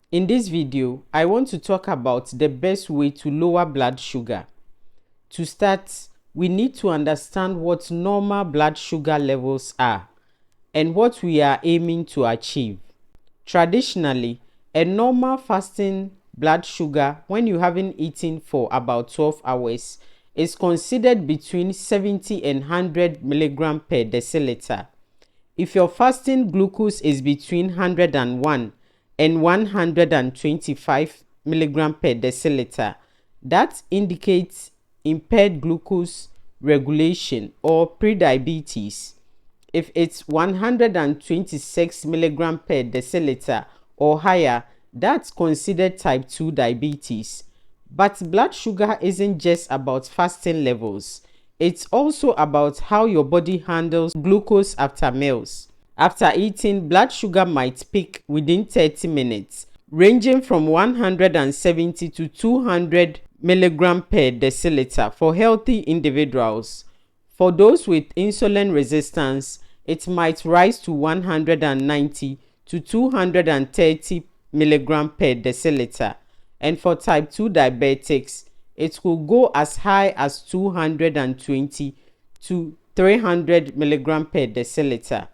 In this video, I want to talk about the best way to lower blood sugar. To start, we need to understand what normal blood sugar levels are and what we are aiming to achieve. Traditionally, a normal fasting blood sugar when you haven't eaten for about 12 hours is considered between 70 and 100 milligram per deciliter. If your fasting glucose is between 101 and 125 milligram per deciliter, that indicates impaired glucose regulation or prediabetes. If it's 126 milligram per deciliter or higher, that's considered type 2 diabetes. But blood sugar isn't just about fasting levels. It's also about how your body handles glucose after meals. After eating, blood sugar might peak within 30 minutes, ranging from 170 to 200 milligram per deciliter for healthy individuals. For those with insulin resistance, it might rise to 190 to 230 milligram per deciliter. And for type 2 diabetics, it will go as high as 220 to 300 milligram per deciliter.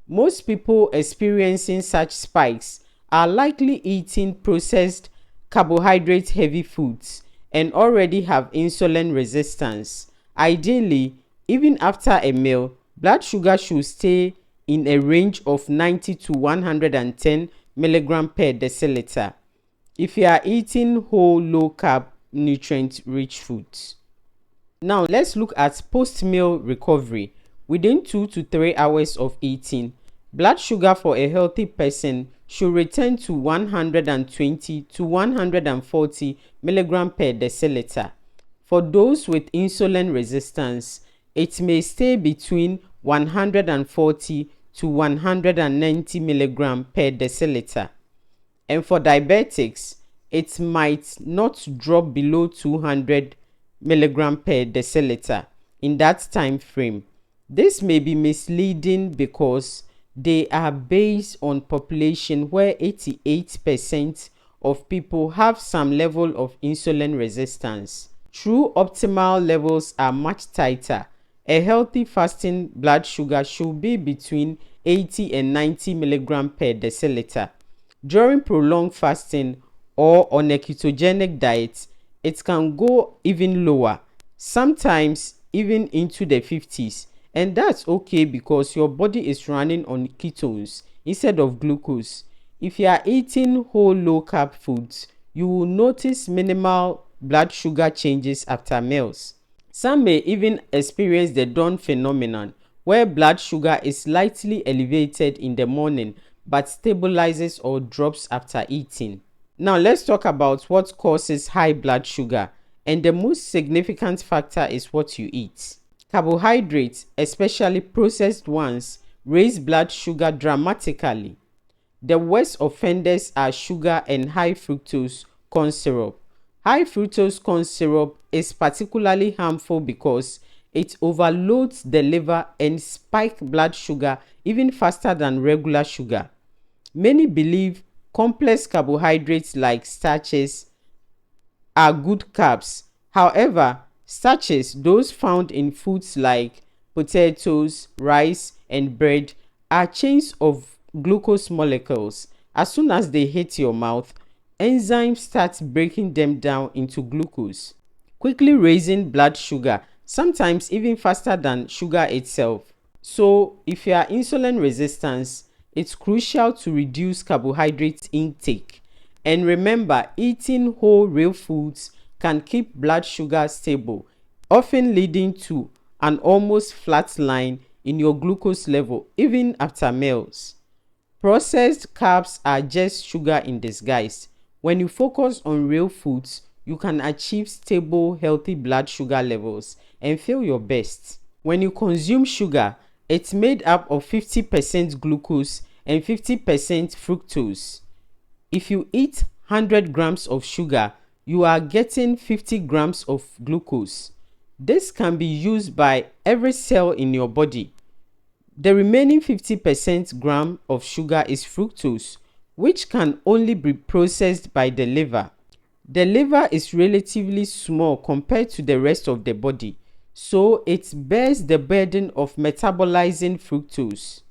Most people experiencing such spikes are likely eating processed carbohydrate heavy foods and already have insulin resistance. Ideally, even after a meal, blood sugar should stay in a range of 90 to 110 milligram per deciliter if you are eating whole low carb nutrient rich foods. Now let's look at post-meal recovery. Within 2 to 3 hours of eating, blood sugar for a healthy person should return to 120 to 140 milligram per deciliter. For those with insulin resistance, it may stay between 140 to 190 milligram per deciliter. And for diabetics, it might not drop below 200 milligram per deciliter in that time frame. This may be misleading because they are based on population where 88% of people have some level of insulin resistance. True optimal levels are much tighter. A healthy fasting blood sugar should be between 80 and 90 milligram per deciliter. During prolonged fasting or on a ketogenic diet, it can go even lower, sometimes even into the 50s. And that's okay because your body is running on ketones instead of glucose. If you are eating whole low carb foods, you will notice minimal blood sugar changes after meals. Some may even experience the dawn phenomenon, where blood sugar is slightly elevated in the morning but stabilizes or drops after eating. Now let's talk about what causes high blood sugar, and the most significant factor is what you eat. Carbohydrates, especially processed ones, raise blood sugar dramatically. The worst offenders are sugar and high fructose corn syrup. High fructose corn syrup is particularly harmful because it overloads the liver and spikes blood sugar even faster than regular sugar. Many believe complex carbohydrates like starches are good carbs. However, starches, those found in foods like potatoes, rice, and bread, are chains of glucose molecules. As soon as they hit your mouth, enzymes start breaking them down into glucose, quickly raising blood sugar, sometimes even faster than sugar itself. So, if you are insulin resistant, it's crucial to reduce carbohydrate intake. And remember, eating whole real foods can keep blood sugar stable, often leading to an almost flat line in your glucose level even after meals. Processed carbs are just sugar in disguise. When you focus on real foods, you can achieve stable, healthy blood sugar levels and feel your best. When you consume sugar, it's made up of 50% glucose and 50% fructose. If you eat 100 grams of sugar, you are getting 50 grams of glucose. This can be used by every cell in your body. The remaining 50% gram of sugar is fructose, which can only be processed by the liver. The liver is relatively small compared to the rest of the body, so it bears the burden of metabolizing fructose.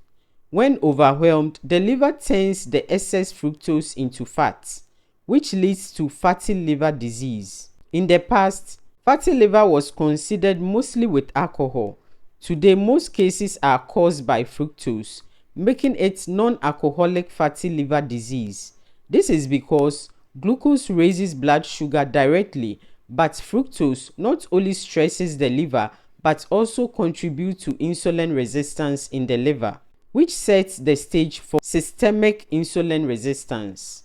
When overwhelmed, the liver turns the excess fructose into fat, which leads to fatty liver disease. In the past, fatty liver was considered mostly with alcohol. Today, most cases are caused by fructose, making it non-alcoholic fatty liver disease. This is because glucose raises blood sugar directly, but fructose not only stresses the liver but also contributes to insulin resistance in the liver, which sets the stage for systemic insulin resistance.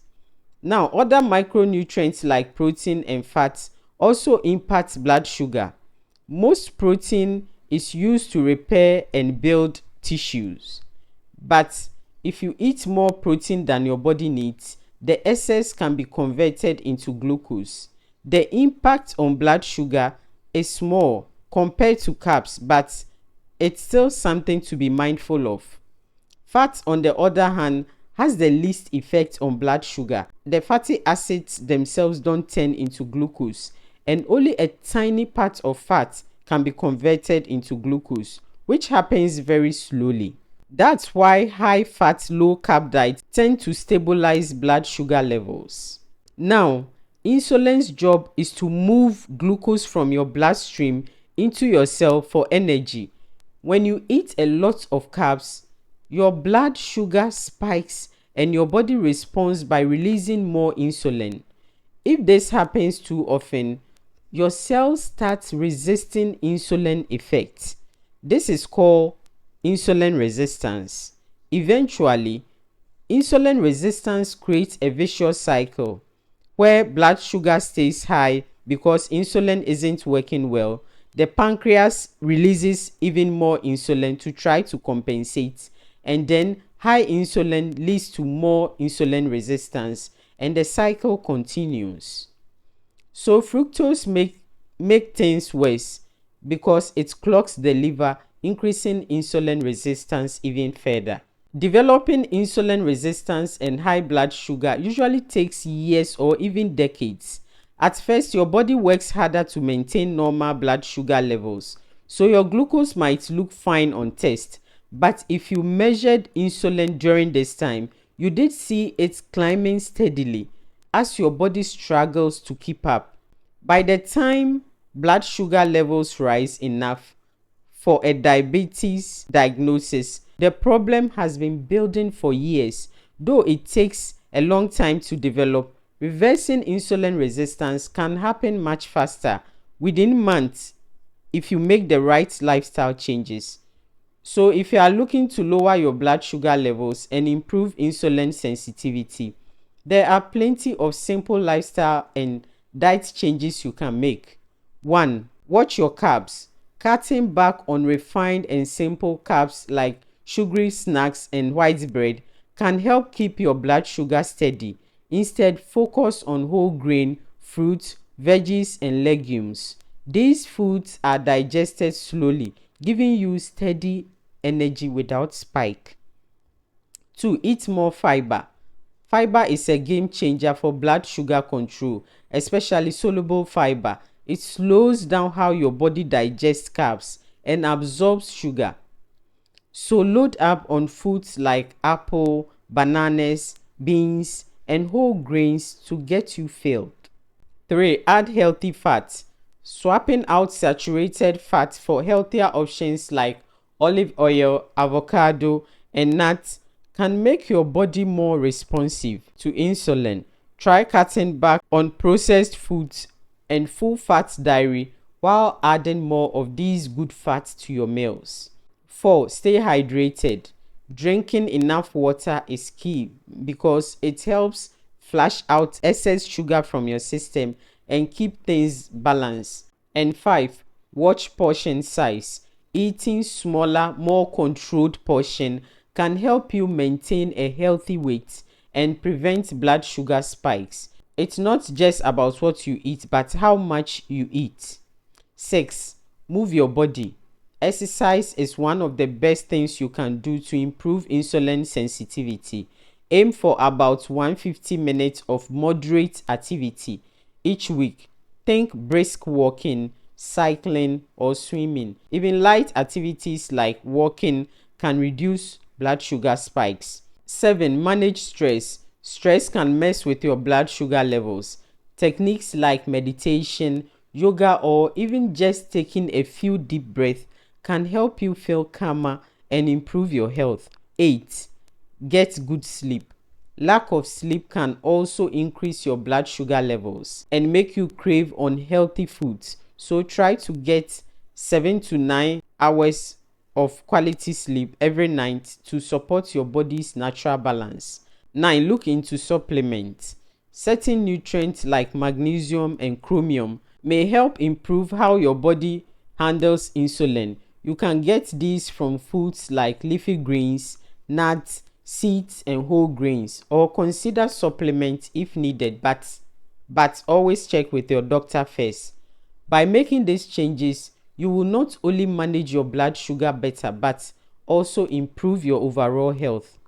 Now, other micronutrients like protein and fats also impact blood sugar. Most protein is used to repair and build tissues. But if you eat more protein than your body needs, the excess can be converted into glucose. The impact on blood sugar is small compared to carbs, but it's still something to be mindful of. Fat, on the other hand, has the least effect on blood sugar. The fatty acids themselves don't turn into glucose, and only a tiny part of fat can be converted into glucose, which happens very slowly. That's why high fat, low carb diets tend to stabilize blood sugar levels. Now, insulin's job is to move glucose from your bloodstream into your cell for energy. When you eat a lot of carbs, your blood sugar spikes and your body responds by releasing more insulin. If this happens too often, your cells start resisting insulin effect. This is called insulin resistance. Eventually, insulin resistance creates a vicious cycle where blood sugar stays high because insulin isn't working well. The pancreas releases even more insulin to try to compensate, and then high insulin leads to more insulin resistance, and the cycle continues. So fructose make things worse because it clogs the liver, increasing insulin resistance even further. Developing insulin resistance and high blood sugar usually takes years or even decades. At first, your body works harder to maintain normal blood sugar levels, so your glucose might look fine on test. But if you measured insulin during this time, you did see it climbing steadily as your body struggles to keep up. By the time blood sugar levels rise enough for a diabetes diagnosis, the problem has been building for years. Though it takes a long time to develop, reversing insulin resistance can happen much faster, within months, if you make the right lifestyle changes. So if you are looking to lower your blood sugar levels and improve insulin sensitivity, there are plenty of simple lifestyle and diet changes you can make. 1. Watch your carbs. Cutting back on refined and simple carbs like sugary snacks and white bread can help keep your blood sugar steady. Instead, focus on whole grain, fruits, veggies, and legumes. These foods are digested slowly, giving you steady energy without spike. 2. Eat more fiber. Fiber is a game changer for blood sugar control, especially soluble fiber. It slows down how your body digests carbs and absorbs sugar. So load up on foods like apple, bananas, beans, and whole grains to get you filled. 3. Add healthy fats. Swapping out saturated fat for healthier options like olive oil, avocado, and nuts can make your body more responsive to insulin. Try cutting back on processed foods and full fat dairy while adding more of these good fats to your meals. 4. Stay hydrated. Drinking enough water is key because it helps flush out excess sugar from your system and keep things balanced. And 5. Watch portion size. Eating smaller, more controlled portion can help you maintain a healthy weight and prevent blood sugar spikes. It's not just about what you eat, but how much you eat. 6. Move your body. Exercise is one of the best things you can do to improve insulin sensitivity. Aim for about 150 minutes of moderate activity each week. Think brisk walking, cycling, or swimming. Even light activities like walking can reduce blood sugar spikes. 7. Manage stress. Stress can mess with your blood sugar levels. Techniques like meditation, yoga, or even just taking a few deep breaths can help you feel calmer and improve your health. 8. Get good sleep. Lack of sleep can also increase your blood sugar levels and make you crave unhealthy foods. So try to get 7 to 9 hours of quality sleep every night to support your body's natural balance. 9. Look into supplements. Certain nutrients like magnesium and chromium may help improve how your body handles insulin. You can get these from foods like leafy greens, nuts, seeds, and whole grains, or consider supplements if needed, but always check with your doctor first. By making these changes, you will not only manage your blood sugar better, but also improve your overall health.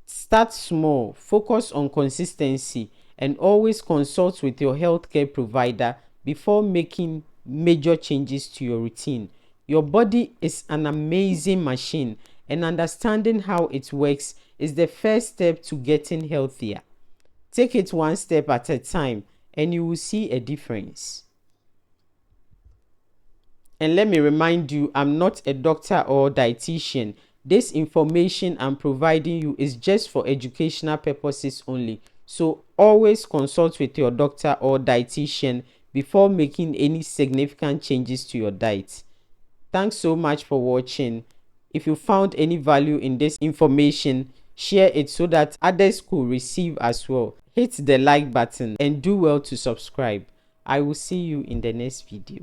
Start small, focus on consistency, and always consult with your healthcare provider before making major changes to your routine. Your body is an amazing machine, and understanding how it works is the first step to getting healthier. Take it one step at a time, and you will see a difference. And let me remind you, I'm not a doctor or dietitian. This information I'm providing you is just for educational purposes only. So always consult with your doctor or dietitian before making any significant changes to your diet. Thanks so much for watching. If you found any value in this information, share it so that others could receive as well. Hit the like button and do well to subscribe. I will see you in the next video.